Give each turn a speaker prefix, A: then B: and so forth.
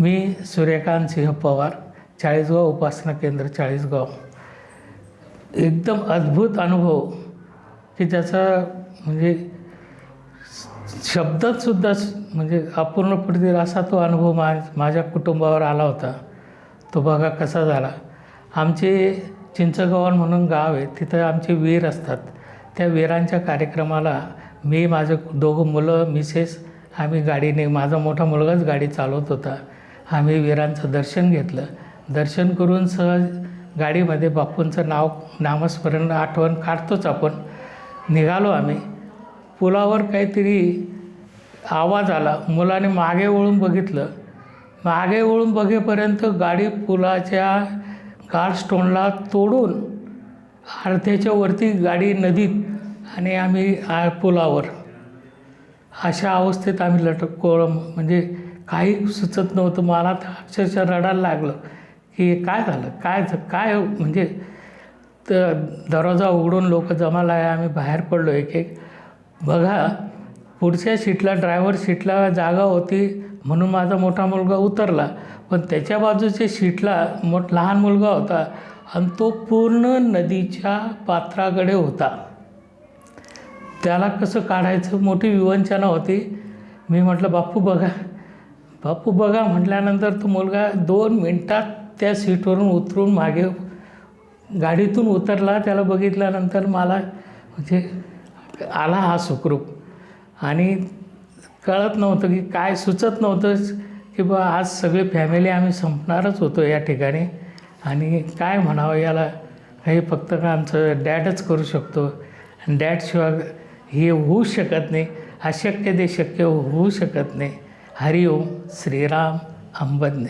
A: मी सूर्यकांत सिंह पवार, चाळीसगाव उपासना केंद्र चाळीसगाव. एकदम अद्भुत अनुभव की त्याचा म्हणजे शब्दातसुद्धा म्हणजे अपूर्ण पडतील असा तो अनुभव माझ्या कुटुंबावर आला होता. तो बघा कसा झाला. आमचे चिंचगव्हाण म्हणून गाव आहे, तिथं आमचे वीर असतात. त्या वीरांच्या कार्यक्रमाला मी, माझे दोघं मुलं, मिसेस, आम्ही गाडीने, माझा मोठा मुलगाच गाडी चालवत होता. आम्ही वीरांचं दर्शन घेतलं. दर्शन करून सहज गाडीमध्ये बापूंचं नामस्मरण आठवण काढतोच आपण. निघालो आम्ही. पुलावर काहीतरी आवाज आला. मुलाने मागे वळून बघितलं. मागे वळून बघेपर्यंत गाडी पुलाच्या गार्डस्टोनला तोडून अर्ध्याच्या वरती गाडी नदीत आणि आम्ही पुलावर. अशा अवस्थेत आम्ही लटकलो. म्हणजे काही सुचत नव्हतं. मला तर अक्षरशः रडायला लागलं की काय झालं, काय म्हणजे तर दरवाजा उघडून लोक जमाला आहे. आम्ही बाहेर पडलो एक एक. बघा, पुढच्या सीटला, ड्रायव्हर सीटला जागा होती म्हणून माझा मोठा मुलगा उतरला, पण त्याच्या बाजूच्या सीटला लहान मुलगा होता आणि तो पूर्ण नदीच्या पात्राकडे होता. त्याला कसं काढायचं, मोठी विवंचना होती. मी म्हटलं बापू बघा, बापू बघा म्हटल्यानंतर तो मुलगा 2 मिनटात त्या सीटवरून उतरून मागे गाडीतून उतरला. त्याला बघितल्यानंतर मला म्हणजे आला हा सुखरूप. आणि कळत नव्हतं की काय, सुचत नव्हतं की बा आज सगळी फॅमिली आम्ही संपणारच होतो या ठिकाणी. आणि काय म्हणावं याला, हे फक्त का आमचं डॅडच करू शकतो. आणि डॅडशिवाय हे होऊ शकत नाही. अशक्य ते शक्य होऊ शकत नाही. हरिओम. श्रीराम अंबज्ञ.